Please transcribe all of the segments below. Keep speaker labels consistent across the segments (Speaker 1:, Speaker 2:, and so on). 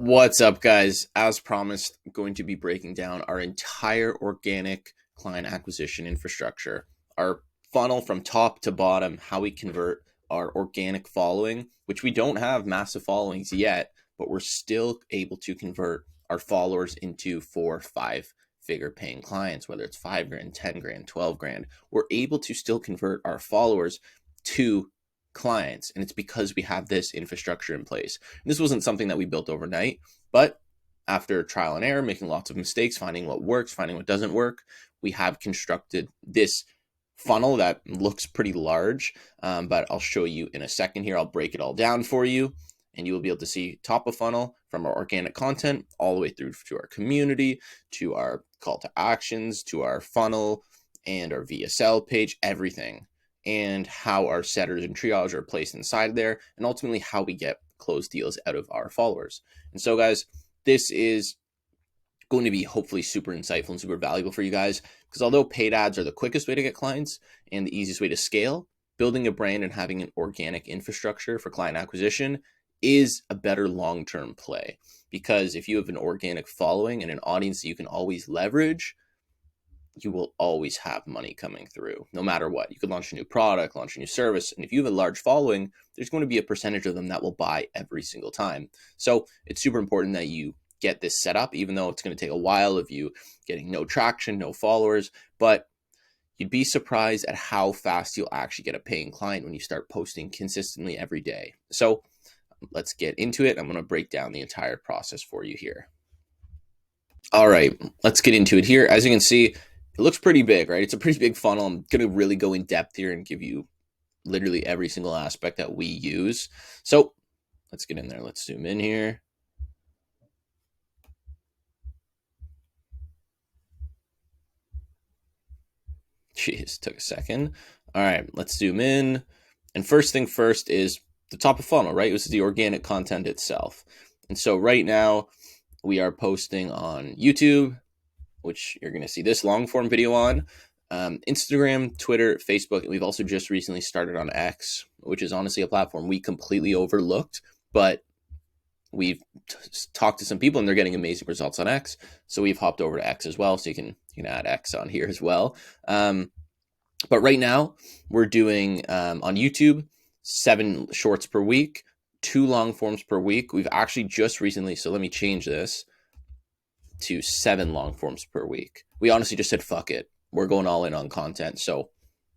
Speaker 1: What's up, guys? As promised, I'm going to be breaking down our entire organic client acquisition infrastructure, our funnel from top to bottom, how we convert our organic following, which we don't have massive followings yet, but we're still able to convert our followers into 4 or 5 figure paying clients, whether it's 5 grand, 10 grand, 12 grand. We're able to still convert our followers to clients, and it's because we have this infrastructure in place. And this wasn't something that we built overnight, but after trial and error, making lots of mistakes, finding what works, finding what doesn't work, we have constructed this funnel that looks pretty large, but I'll show you in a second here. I'll break it all down for you, and you will be able to see top of funnel from our organic content all the way through to our community, to our call to actions, to our funnel and our VSL page, everything, and how our setters and triage are placed inside there, and ultimately how we get closed deals out of our followers. And so, guys, this is going to be hopefully super insightful and super valuable for you guys, because although paid ads are the quickest way to get clients and the easiest way to scale, building a brand and having an organic infrastructure for client acquisition is a better long-term play. Because if you have an organic following and an audience that you can always leverage, you will always have money coming through no matter what. You could launch a new product, launch a new service, and if you have a large following, there's going to be a percentage of them that will buy every single time. So it's super important that you get this set up, even though it's going to take a while of you getting no traction, no followers, but you'd be surprised at how fast you'll actually get a paying client when you start posting consistently every day. So let's get into it. I'm going to break down the entire process for you here. All right, let's get into it here. As you can see, it looks pretty big, right? It's a pretty big funnel. I'm going to really go in depth here and give you literally every single aspect that we use. So let's get in there. Let's zoom in here. Jeez, took a second. All right, let's zoom in. And first thing first is the top of funnel, right? This is the organic content itself. And so right now we are posting on YouTube, which you're going to see this long form video on, Instagram, Twitter, Facebook. And we've also just recently started on X, which is honestly a platform we completely overlooked, but we've talked to some people and they're getting amazing results on X. So we've hopped over to X as well. So you can add X on here as well. But right now we're doing on YouTube 7 shorts per week, 2 long forms per week. We've actually just recently, so let me change this to 7 long forms per week. We honestly just said, fuck it. We're going all in on content. So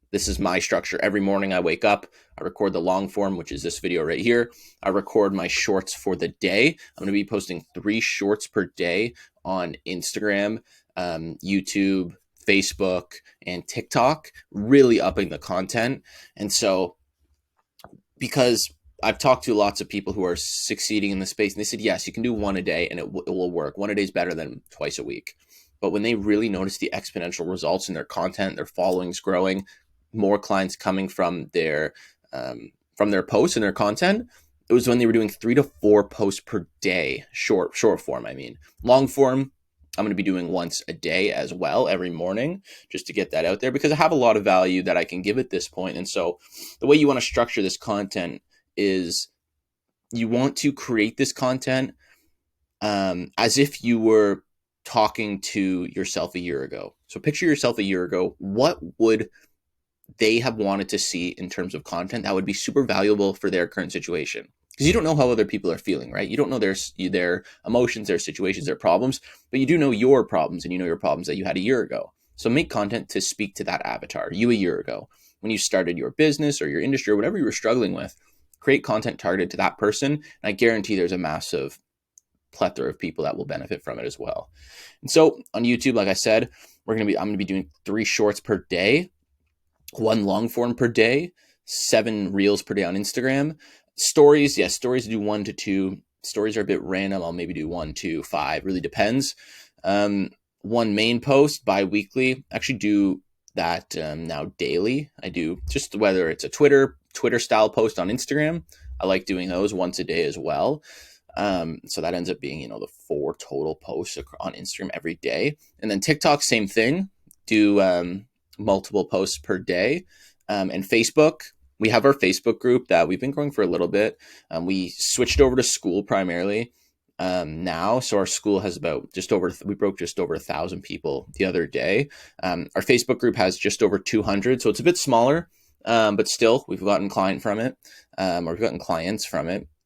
Speaker 1: this is my structure. Every morning I wake up, I record the long form, which is this video right here. I record my shorts for the day. I'm going to be posting 3 shorts per day on Instagram, YouTube, Facebook, and TikTok, really upping the content. And so because I've talked to lots of people who are succeeding in the space, and they said, yes, you can do 1 a day and it will work. 1 a day is better than twice a week. But when they really notice the exponential results in their content, their followings growing, more clients coming from their posts and their content, it was when they were doing 3 to 4 posts per day, short form. I mean, long form, I'm going to be doing once a day as well, every morning, just to get that out there, because I have a lot of value that I can give at this point. And so the way you want to structure this content is you want to create this content as if you were talking to yourself a year ago. So picture yourself a year ago. What would they have wanted to see in terms of content that would be super valuable for their current situation? Because you don't know how other people are feeling, right? You don't know their emotions, their situations, their problems, but you do know your problems, and you know your problems that you had a year ago. So make content to speak to that avatar, you a year ago, when you started your business or your industry or whatever you were struggling with. Create content targeted to that person, and I guarantee there's a massive plethora of people that will benefit from it as well. And so on YouTube, like I said, I'm going to be doing 3 shorts per day, 1 long form per day, 7 reels per day on Instagram. Stories, yes, stories do 1 to 2. Stories are a bit random. I'll maybe do 1, 2, 5, really depends. 1 main post bi-weekly. I actually do that now daily. I do just whether it's a Twitter style post on Instagram. I like doing those once a day as well. So that ends up being, the 4 total posts on Instagram every day. And then TikTok, same thing, do multiple posts per day. And Facebook, we have our Facebook group that we've been growing for a little bit. We switched over to school primarily. now. So our school has about we broke just over 1,000 people the other day. Our Facebook group has just over 200. So it's a bit smaller, but still we've gotten clients from it,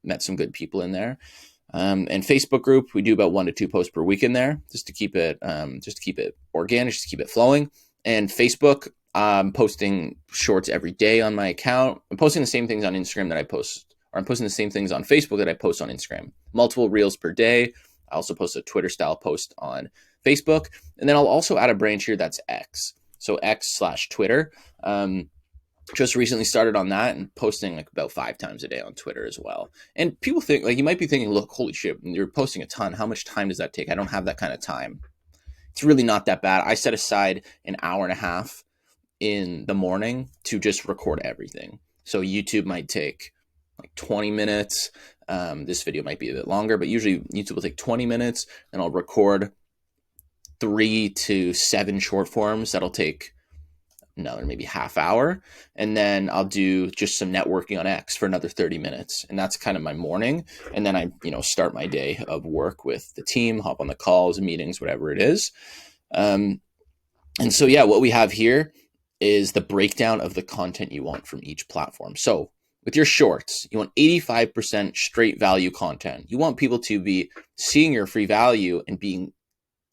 Speaker 1: met some good people in there. And Facebook group, we do about 1 to 2 posts per week in there just to keep it organic, just to keep it flowing. And Facebook, I'm posting shorts every day on my account. I'm posting the same things on Instagram that I post, or I'm posting the same things on Facebook that I post on Instagram. Multiple reels per day. I also post a Twitter style post on Facebook. And then I'll also add a branch here that's X. So X/Twitter. Just recently started on that and posting like about 5 times a day on Twitter as well. And people think, like, you might be thinking, look, holy shit, you're posting a ton. How much time does that take? I don't have that kind of time. It's really not that bad. I set aside an hour and a half in the morning to just record everything. So YouTube might take like 20 minutes. This video might be a bit longer, but usually YouTube will take 20 minutes, and I'll record 3 to 7 short forms. That'll take another maybe half hour. And then I'll do just some networking on X for another 30 minutes. And that's kind of my morning. And then I, start my day of work with the team, hop on the calls, meetings, whatever it is. And so, yeah, what we have here is the breakdown of the content you want from each platform. So with your shorts, you want 85% straight value content. You want people to be seeing your free value and being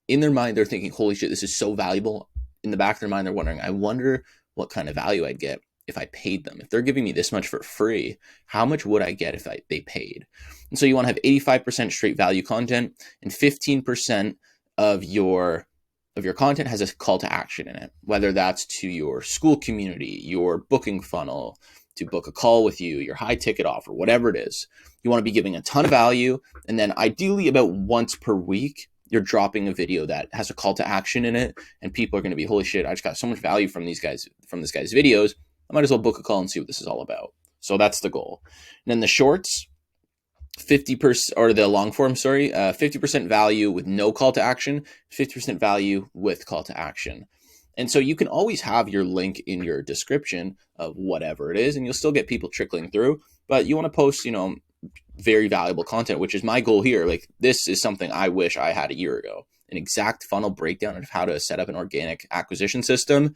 Speaker 1: in their mind, they're thinking, holy shit, this is so valuable. In the back of their mind, they're wondering, I wonder what kind of value I'd get if I paid them. If they're giving me this much for free, how much would I get if they paid? And so you want to have 85% straight value content, and 15% of your content has a call to action in it, whether that's to your school community, your booking funnel, to book a call with you, your high ticket offer, whatever it is. You want to be giving a ton of value, and then ideally about once per week, you're dropping a video that has a call to action in it, and people are going to be, holy shit, I just got so much value from this guy's videos. I might as well book a call and see what this is all about. So that's the goal. And then the shorts, 50%, or the long form, 50% value with no call to action, 50% value with call to action. And so you can always have your link in your description of whatever it is, and you'll still get people trickling through, but you want to post, very valuable content, which is my goal here. Like, this is something I wish I had a year ago, an exact funnel breakdown of how to set up an organic acquisition system.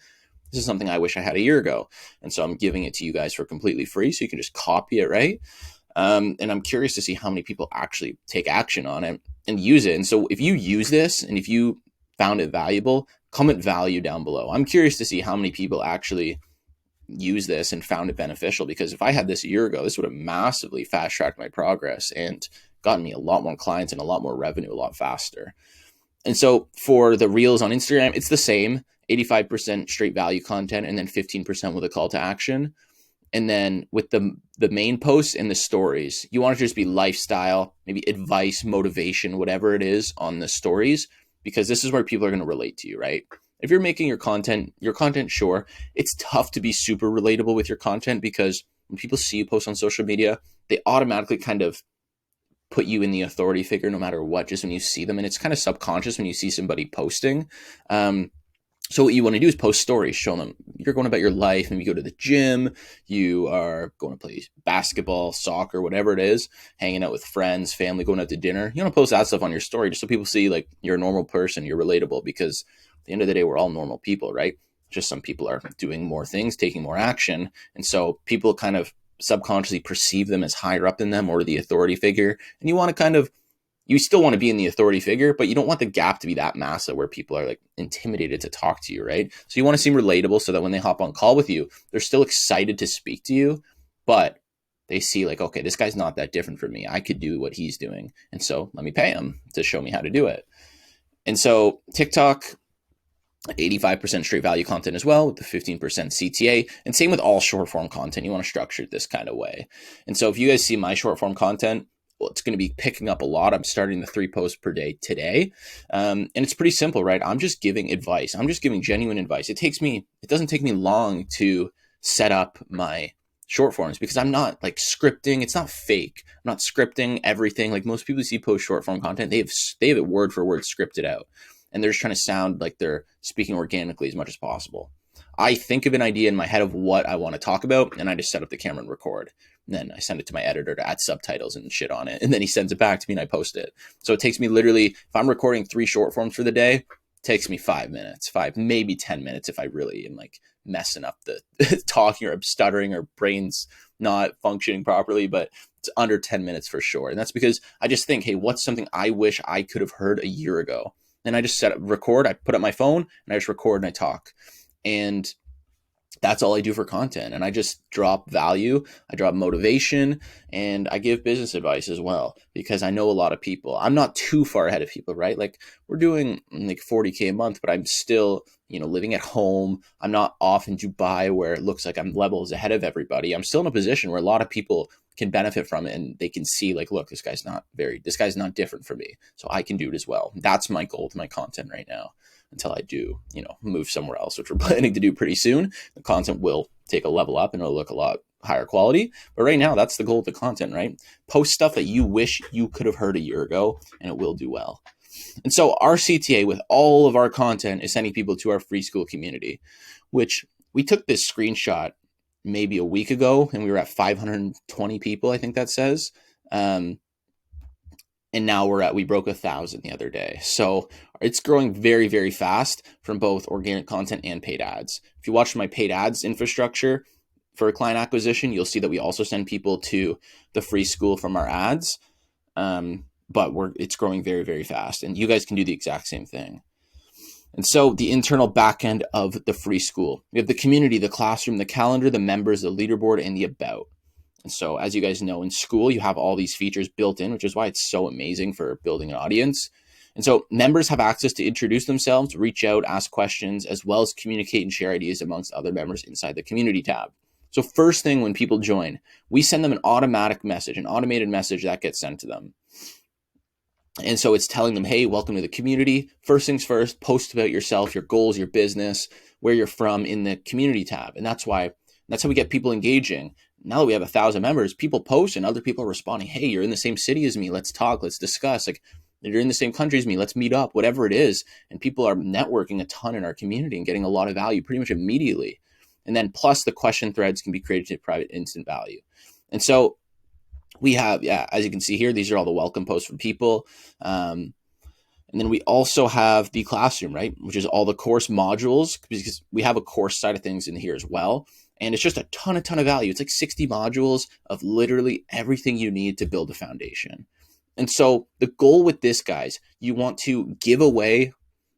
Speaker 1: This is something I wish I had a year ago. And so I'm giving it to you guys for completely free. So you can just copy it, right? And I'm curious to see how many people actually take action on it and use it. And so if you use this and if you found it valuable, comment value down below. I'm curious to see how many people actually use this and found it beneficial, because if I had this a year ago, this would have massively fast tracked my progress and gotten me a lot more clients and a lot more revenue a lot faster. And so for the reels on Instagram, it's the same, 85% straight value content and then 15% with a call to action. And then with the main posts and the stories, you want to just be lifestyle, maybe advice, motivation, whatever it is on the stories, because this is where people are going to relate to you, right? If you're making your content, sure, it's tough to be super relatable with your content, because when people see you post on social media, they automatically kind of put you in the authority figure no matter what, just when you see them. And it's kind of subconscious when you see somebody posting. So what you want to do is post stories, show them you're going about your life, and you go to the gym, you are going to play basketball, soccer, whatever it is, hanging out with friends, family, going out to dinner. You want to post that stuff on your story just so people see like you're a normal person, you're relatable, because at the end of the day, we're all normal people, right? Just some people are doing more things, taking more action. And so people kind of subconsciously perceive them as higher up than them or the authority figure. And you want to you still want to be in the authority figure, but you don't want the gap to be that massive where people are like intimidated to talk to you, right? So you want to seem relatable so that when they hop on call with you, they're still excited to speak to you, but they see like, okay, this guy's not that different from me. I could do what he's doing. And so let me pay him to show me how to do it. And so TikTok, 85% straight value content as well, with the 15% CTA, and same with all short form content. You want to structure it this kind of way. And so if you guys see my short form content, well, it's going to be picking up a lot. I'm starting the 3 posts per day today. And it's pretty simple, right? I'm just giving advice. I'm just giving genuine advice. It doesn't take me long to set up my short forms, because I'm not like scripting. It's not fake. I'm not scripting everything. Like most people see post short form content, they have it word for word scripted out, and they're just trying to sound like they're speaking organically as much as possible. I think of an idea in my head of what I want to talk about, and I just set up the camera and record. And then I send it to my editor to add subtitles and shit on it. And then he sends it back to me and I post it. So it takes me literally, if I'm recording 3 short forms for the day, it takes me 5 minutes, maybe 10 minutes if I really am like messing up the talking or I'm stuttering or brain's not functioning properly, but it's under 10 minutes for sure. And that's because I just think, hey, what's something I wish I could have heard a year ago? And I just set up record, I put up my phone and I just record and I talk. And that's all I do for content. And I just drop value, I drop motivation, and I give business advice as well, because I know a lot of people. I'm not too far ahead of people, right? Like we're doing like 40K a month, but I'm still, living at home. I'm not off in Dubai where it looks like I'm levels ahead of everybody. I'm still in a position where a lot of people can benefit from it and they can see like, look, this guy's not different from me. So I can do it as well. That's my goal with my content right now. Until I do, move somewhere else, which we're planning to do pretty soon. The content will take a level up and it'll look a lot higher quality. But right now, that's the goal of the content, right? Post stuff that you wish you could have heard a year ago and it will do well. And so our CTA with all of our content is sending people to our free school community, which we took this screenshot maybe a week ago and we were at 520 people, I think that says. And now we broke 1,000 the other day. So it's growing very, very fast from both organic content and paid ads. If you watch my paid ads infrastructure for client acquisition, you'll see that we also send people to the free school from our ads. But it's growing very, very fast. And you guys can do the exact same thing. And so the internal backend of the free school, we have the community, the classroom, the calendar, the members, the leaderboard, and the about. And so as you guys know, in school, you have all these features built in, which is why it's so amazing for building an audience. And so members have access to introduce themselves, reach out, ask questions, as well as communicate and share ideas amongst other members inside the community tab. So first thing when people join, we send them an automated message that gets sent to them. And so it's telling them, hey, welcome to the community. First things first, post about yourself, your goals, your business, where you're from in the community tab. And that's how we get people engaging. Now that we have 1,000 members, people post and other people are responding. Hey, you're in the same city as me. Let's talk. Let's discuss. Like you're in the same country as me. Let's meet up, whatever it is. And people are networking a ton in our community and getting a lot of value pretty much immediately. And then plus the question threads can be created to private instant value. And so we have, as you can see here, these are all the welcome posts from people. And then we also have the classroom, right? Which is all the course modules, because we have a course side of things in here as well. And it's just a ton of value. It's like 60 modules of literally everything you need to build a foundation. And so the goal with this, guys, you want to give away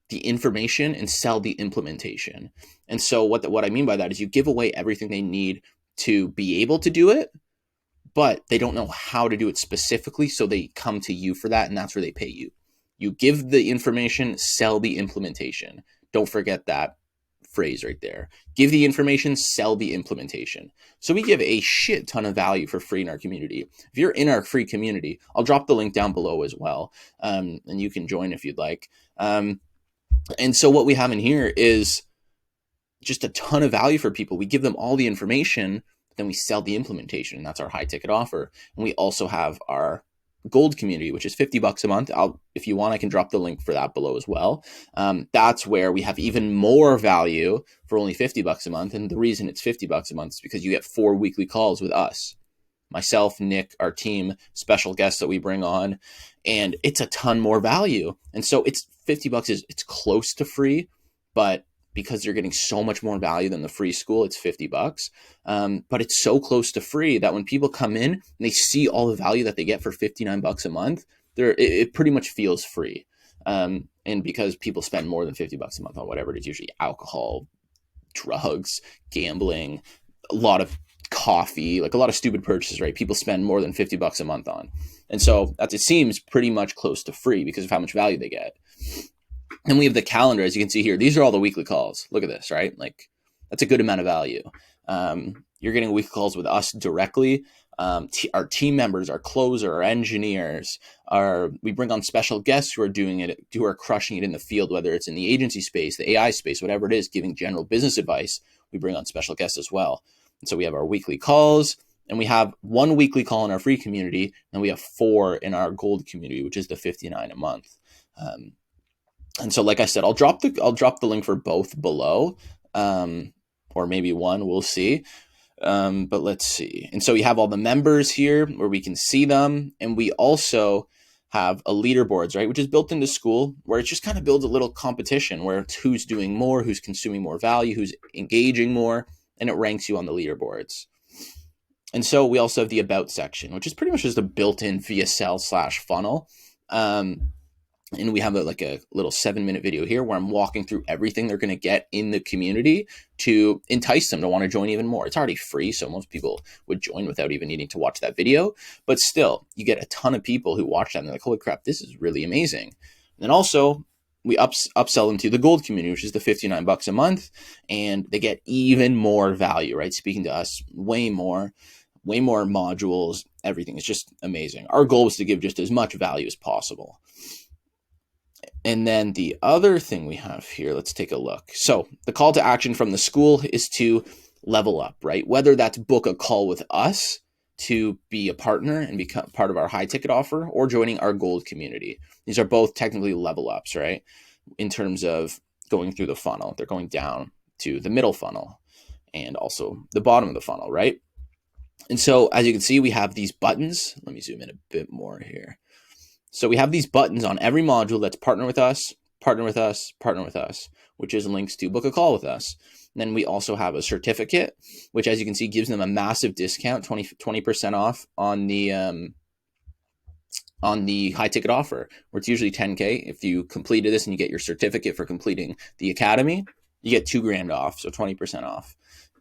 Speaker 1: the information and sell the implementation. And so what I mean by that is you give away everything they need to be able to do it, but they don't know how to do it specifically. So they come to you for that. And that's where they pay you. You give the information, sell the implementation. Don't forget that phrase right there. Give the information, sell the implementation. So we give a shit ton of value for free in our community. If you're in our free community, I'll drop the link down below as well. And you can join if you'd like. And so what we have in here is just a ton of value for people. We give them all the information, but then we sell the implementation. And that's our high ticket offer. And we also have our gold community, which is $50 a month. If you want, I can drop the link for that below as well. That's where we have even more value for only $50 a month. And the reason it's $50 a month is because you get 4 weekly calls with us, myself, Nick, our team, special guests that we bring on, and it's a ton more value. And so it's $50 it's close to free, but because you're getting so much more value than the free school, it's $50. But it's so close to free that when people come in and they see all the value that they get for $59 a month, it pretty much feels free. And because people spend more than $50 a month on whatever it is, usually alcohol, drugs, gambling, a lot of coffee, like a lot of stupid purchases, right? People spend more than $50 a month on. And so it seems pretty much close to free because of how much value they get. And we have the calendar, as you can see here. These are all the weekly calls. Look at this, right? Like that's a good amount of value. You're getting weekly calls with us directly. Our team members, our closer, our engineers, we bring on special guests who are crushing it in the field, whether it's in the agency space, the AI space, whatever it is, giving general business advice. We bring on special guests as well. And so we have our weekly calls, and we have 1 weekly call in our free community, and we have 4 in our gold community, which is the $59 a month. And so, like I said, I'll drop the link for both below, or maybe one. We'll see. But let's see. And so we have all the members here where we can see them. And we also have a leaderboards, right, which is built into Skool, where it just kind of builds a little competition where it's who's doing more, who's consuming more value, who's engaging more, and it ranks you on the leaderboards. And so we also have the about section, which is pretty much just a built-in VSL/funnel. And we have a little 7-minute video here where I'm walking through everything they're going to get in the community to entice them to want to join even more. It's already free, so most people would join without even needing to watch that video. But still, you get a ton of people who watch that and they're like, holy crap, this is really amazing. And then also, we upsell them to the gold community, which is the $59 a month, and they get even more value, right? Speaking to us, way more modules, everything. It's just amazing. Our goal is to give just as much value as possible. And then the other thing we have here, let's take a look. So the call to action from the Skool is to level up, right? Whether that's book a call with us to be a partner and become part of our high ticket offer, or joining our gold community. These are both technically level ups, right? In terms of going through the funnel, they're going down to the middle funnel and also the bottom of the funnel, right? And so as you can see, we have these buttons. Let me zoom in a bit more here. So we have these buttons on every module that's partner with us, partner with us, partner with us, which is links to book a call with us. And then we also have a certificate, which, as you can see, gives them a massive discount, 20% off on the high ticket offer, where it's usually $10K. If you completed this and you get your certificate for completing the academy, you get $2,000 off, so 20% off.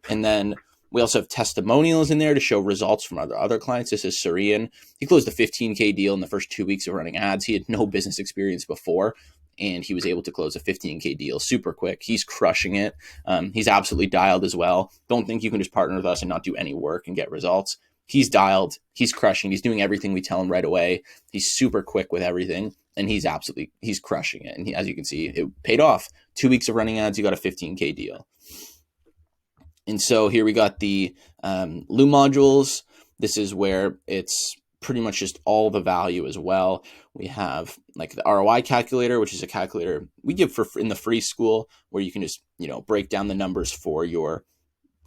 Speaker 1: And then we also have testimonials in there to show results from other clients. This is Surian. He closed a $15K deal in the first 2 weeks of running ads. He had no business experience before, and he was able to close a $15K deal super quick. He's crushing it. He's absolutely dialed as well. Don't think you can just partner with us and not do any work and get results. He's dialed. He's crushing. He's doing everything we tell him right away. He's super quick with everything, and he's crushing it. And as you can see, it paid off. 2 weeks of running ads, you got a $15K deal. And so here we got the Loom modules. This is where it's pretty much just all the value as well. We have like the ROI calculator, which is a calculator we give in the free Skool, where you can just, break down the numbers for your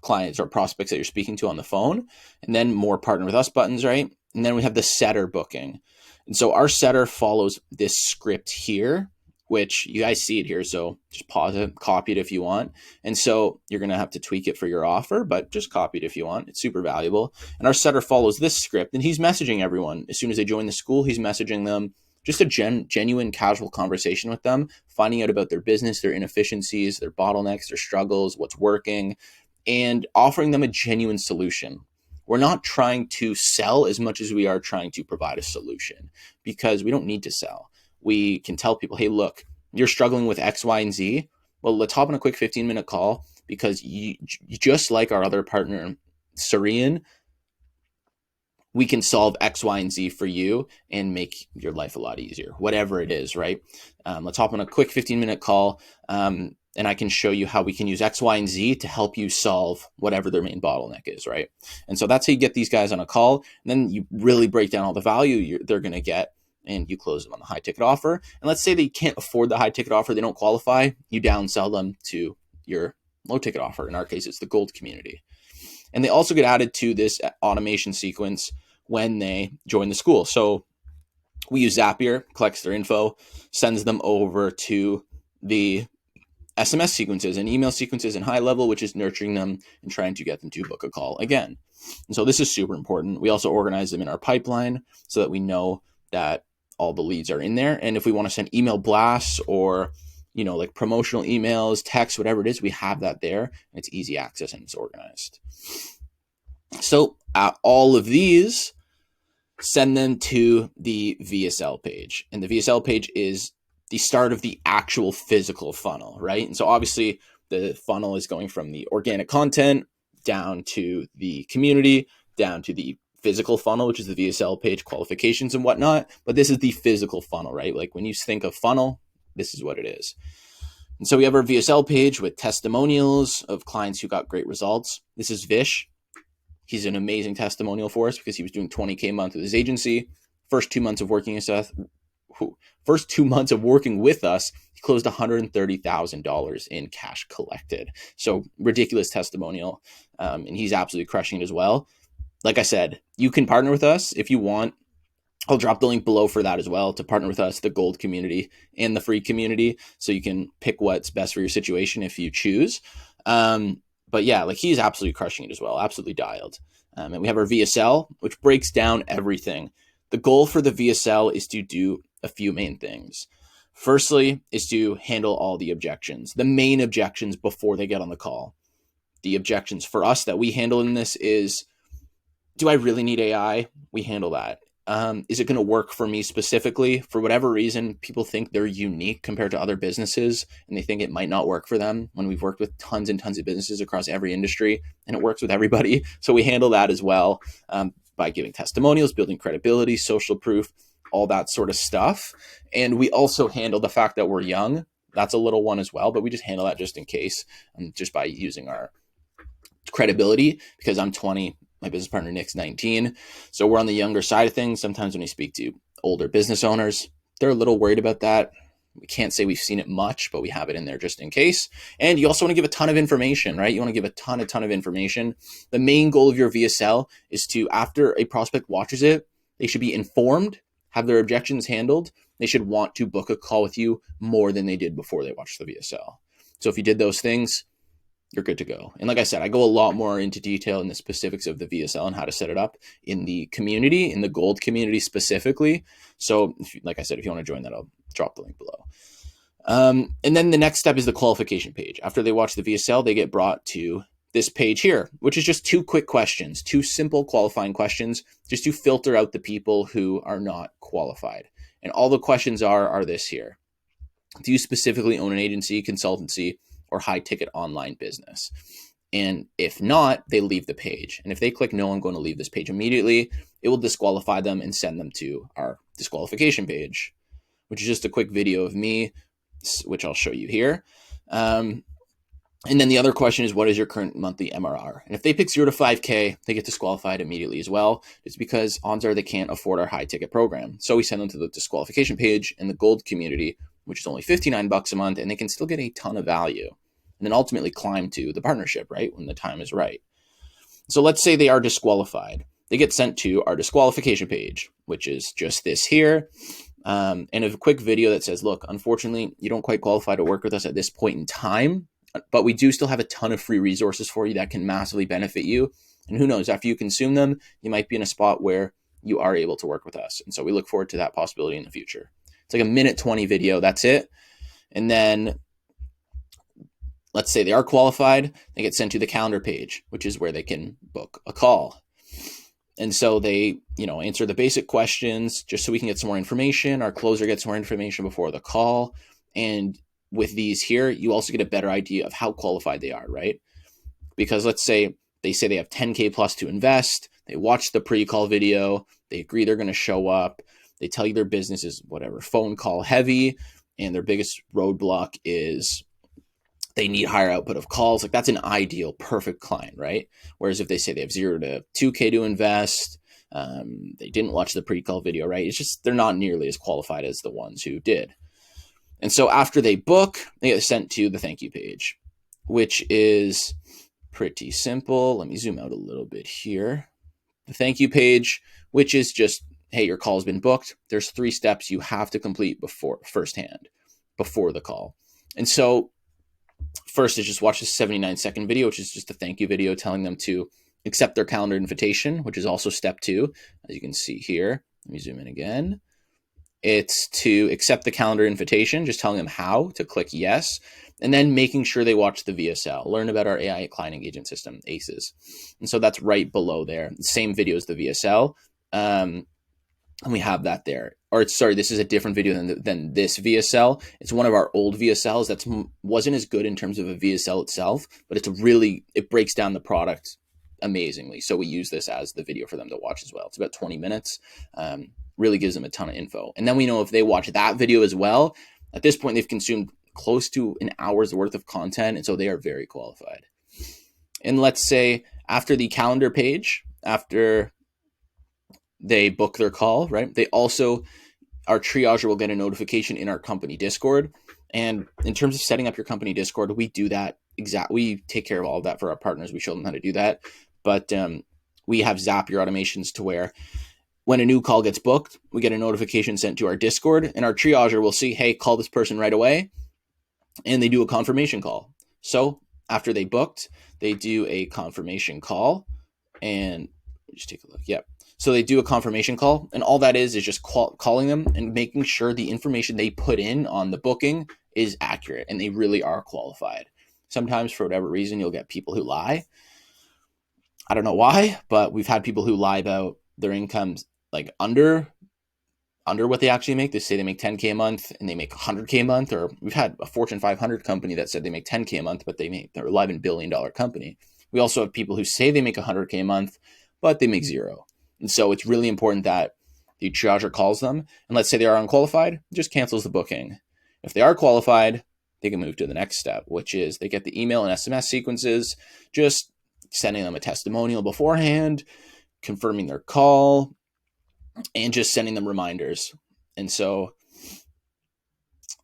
Speaker 1: clients or prospects that you're speaking to on the phone. And then more partner with us buttons, right? And then we have the setter booking. And so our setter follows this script here, which you guys see it here. So just pause it, copy it if you want. And so you're going to have to tweak it for your offer, but just copy it if you want. It's super valuable. And our setter follows this script, and he's messaging everyone. As soon as they join the Skool, he's messaging them just a genuine casual conversation with them, finding out about their business, their inefficiencies, their bottlenecks, their struggles, what's working, and offering them a genuine solution. We're not trying to sell as much as we are trying to provide a solution, because we don't need to sell. We can tell people, hey, look, you're struggling with X, Y, and Z. Well, let's hop on a quick 15-minute call, because you just like our other partner, Surian, we can solve X, Y, and Z for you and make your life a lot easier, whatever it is, right? Let's hop on a quick 15-minute call, and I can show you how we can use X, Y, and Z to help you solve whatever their main bottleneck is, right? And so that's how you get these guys on a call. And then you really break down all the value they're going to get, and you close them on the high ticket offer. And let's say they can't afford the high ticket offer, they don't qualify, you downsell them to your low ticket offer. In our case, it's the gold community. And they also get added to this automation sequence when they join the Skool. So we use Zapier, collects their info, sends them over to the SMS sequences and email sequences in high level, which is nurturing them and trying to get them to book a call again. And so this is super important. We also organize them in our pipeline so that we know that all the leads are in there. And if we want to send email blasts or, like promotional emails, text, whatever it is, we have that there, and it's easy access and it's organized. So all of these, send them to the VSL page. And the VSL page is the start of the actual physical funnel, right? And so obviously the funnel is going from the organic content down to the community, down to the physical funnel, which is the VSL page, qualifications and whatnot. But this is the physical funnel, right? Like when you think of funnel, this is what it is. And so we have our VSL page with testimonials of clients who got great results. This is Vish. He's an amazing testimonial for us because he was doing $20K a month with his agency. First 2 months of working first 2 months of working with us, he closed $130,000 in cash collected. So ridiculous testimonial. And he's absolutely crushing it as well. Like I said, you can partner with us if you want. I'll drop the link below for that as well, to partner with us, the gold community and the free community. So you can pick what's best for your situation if you choose. But yeah, like he's absolutely crushing it as well. Absolutely dialed. And we have our VSL, which breaks down everything. The goal for the VSL is to do a few main things. Firstly, is to handle all the objections, the main objections before they get on the call. The objections for us that we handle in this is, do I really need AI? We handle that. Is it going to work for me specifically? For whatever reason, people think they're unique compared to other businesses, and they think it might not work for them, when we've worked with tons and tons of businesses across every industry, and it works with everybody. So we handle that as well, by giving testimonials, building credibility, social proof, all that sort of stuff. And we also handle the fact that we're young. That's a little one as well, but we just handle that just in case, just by using our credibility, because I'm 20. My business partner, Nick's 19. So we're on the younger side of things. Sometimes when we speak to older business owners, they're a little worried about that. We can't say we've seen it much, but we have it in there just in case. And you also want to give a ton of information, right? You want to give a ton of information. The main goal of your VSL is to, after a prospect watches it, they should be informed, have their objections handled. They should want to book a call with you more than they did before they watched the VSL. So if you did those things, you're good to go. And like I said, I go a lot more into detail in the specifics of the VSL and how to set it up in the community, in the gold community specifically. So like I said, if you want to join that, I'll drop the link below. And then the next step is the qualification page. After they watch the VSL, they get brought to this page here, which is just 2 quick questions, 2 simple qualifying questions, just to filter out the people who are not qualified. And all the questions are this here. Do you specifically own an agency, consultancy, or high ticket online business? And if not, they leave the page. And if they click no, I'm going to leave this page immediately, it will disqualify them and send them to our disqualification page, which is just a quick video of me, which I'll show you here. And then the other question is, what is your current monthly MRR? And if they pick 0 to 5K, they get disqualified immediately as well. It's because odds are they can't afford our high ticket program. So we send them to the disqualification page in the gold community, which is only $59 a month, and they can still get a ton of value, and then ultimately climb to the partnership, right, when the time is right. So let's say they are disqualified. They get sent to our disqualification page, which is just this here, and a quick video that says, look, unfortunately, you don't quite qualify to work with us at this point in time, but we do still have a ton of free resources for you that can massively benefit you. And who knows, after you consume them, you might be in a spot where you are able to work with us. And so we look forward to that possibility in the future. It's like a 1:20 video. That's it. And then let's say they are qualified. They get sent to the calendar page, which is where they can book a call. And so they, answer the basic questions just so we can get some more information. Our closer gets more information before the call. And with these here, you also get a better idea of how qualified they are, right? Because let's say they have 10K plus to invest. They watch the pre-call video. They agree they're going to show up. They tell you their business is whatever, phone call heavy, and their biggest roadblock is they need higher output of calls. Like, that's an ideal, perfect client, right? Whereas if they say they have 0 to 2K to invest, they didn't watch the pre-call video, right? It's just, they're not nearly as qualified as the ones who did. And so after they book, they get sent to the thank you page, which is pretty simple. Let me zoom out a little bit here. The thank you page, which is just, hey, your call has been booked. There's 3 steps you have to complete before the call. And so first is just watch this 79-second video, which is just a thank you video telling them to accept their calendar invitation, which is also step 2. As you can see here, let me zoom in again. It's to accept the calendar invitation, just telling them how to click yes, and then making sure they watch the VSL, learn about our AI client engagement system, ACEs. And so that's right below there. The same video as the VSL. And we have that there. Or sorry, this is a different video than this VSL. It's one of our old VSLs that wasn't as good in terms of a VSL itself, but it breaks down the product amazingly. So we use this as the video for them to watch as well. It's about 20 minutes. Really gives them a ton of info. And then we know if they watch that video as well, at this point, they've consumed close to an hour's worth of content. And so they are very qualified. And let's say after the calendar page, after they book their call, right? They also our triager will get a notification in our company Discord. And in terms of setting up your company Discord, we do that we take care of all of that for our partners. We show them how to do that. But we have Zapier automations to where when a new call gets booked, we get a notification sent to our Discord, and our triager will see, hey, call this person right away. And they do a confirmation call. So after they booked, they do a confirmation call. And just take a look. Yep. So they do a confirmation call, and all that is just calling them and making sure the information they put in on the booking is accurate and they really are qualified. Sometimes, for whatever reason, you'll get people who lie. I don't know why, but we've had people who lie about their incomes like under what they actually make. They say they make 10K a month and they make 100K a month. Or we've had a Fortune 500 company that said they make 10K a month, but they're $11 billion company. We also have people who say they make 100K a month, but they make zero. And so it's really important that the triager calls them, and let's say they are unqualified, just cancels the booking. If they are qualified, they can move to the next step, which is they get the email and SMS sequences, just sending them a testimonial beforehand, confirming their call, and just sending them reminders. And so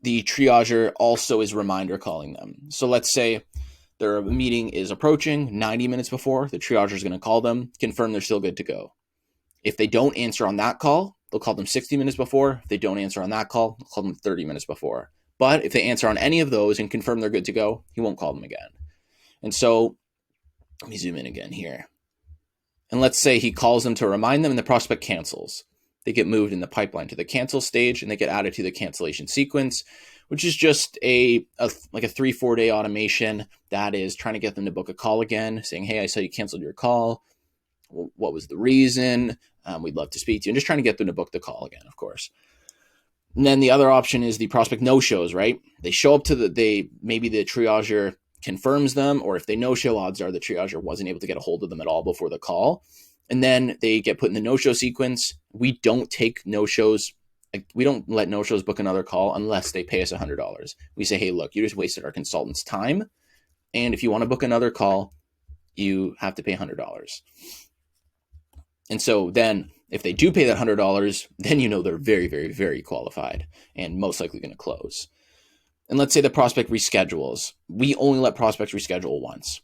Speaker 1: the triager also is reminder calling them. So let's say their meeting is approaching 90 minutes before, the triager is going to call them, confirm they're still good to go. If they don't answer on that call, they'll call them 60 minutes before. If they don't answer on that call, they'll call them 30 minutes before. But if they answer on any of those and confirm they're good to go, he won't call them again. And so let me zoom in again here. And let's say he calls them to remind them and the prospect cancels. They get moved in the pipeline to the cancel stage and they get added to the cancellation sequence, which is just like a 3-4 day automation that is trying to get them to book a call again, saying, hey, I saw you canceled your call. What was the reason? We'd love to speak to you. And just trying to get them to book the call again, of course. And then the other option is the prospect no-shows, right? They show up to maybe the triager confirms them, or if they no-show, odds are the triager wasn't able to get a hold of them at all before the call. And then they get put in the no-show sequence. We don't take no-shows. We don't let no-shows book another call unless they pay us $100. We say, hey, look, you just wasted our consultant's time. And if you want to book another call, you have to pay $100. And so then if they do pay that $100, then you know they're very, very, very qualified and most likely going to close. And let's say the prospect reschedules. We only let prospects reschedule once.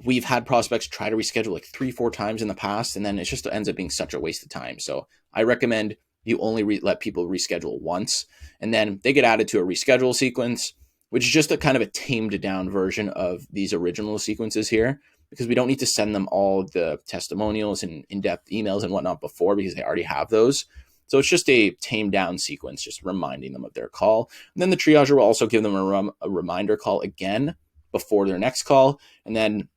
Speaker 1: We've had prospects try to reschedule like 3-4 times in the past, and then it just ends up being such a waste of time. So I recommend you only let people reschedule once, and then they get added to a reschedule sequence, which is just a kind of a tamed down version of these original sequences here, because we don't need to send them all the testimonials and in-depth emails and whatnot before, because they already have those. So it's just a tamed down sequence, just reminding them of their call. And then the triager will also give them a reminder call again before their next call. And then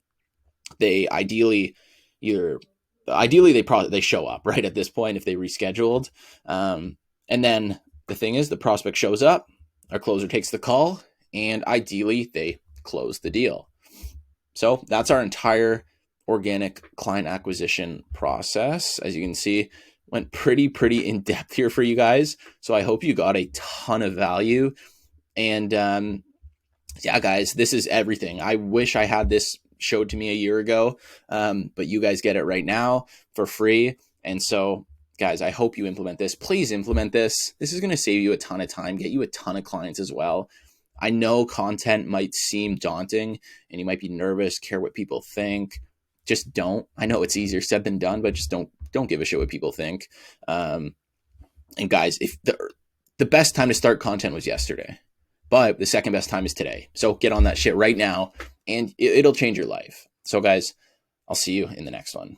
Speaker 1: they ideally they show up right at this point if they rescheduled. And then the thing is, the prospect shows up, our closer takes the call, and ideally they close the deal. So that's our entire organic client acquisition process. As you can see, went pretty in depth here for you guys. So I hope you got a ton of value. And yeah, guys, this is everything. I wish I had this showed to me a year ago, but you guys get it right now for free. And so, guys, I hope you implement this. Please implement this. This is going to save you a ton of time, get you a ton of clients as well. I know content might seem daunting and you might be nervous, care what people think. Just don't. I know it's easier said than done, but just don't give a shit what people think. And guys, if the best time to start content was yesterday, but the second best time is today. So get on that shit right now and it'll change your life. So guys, I'll see you in the next one.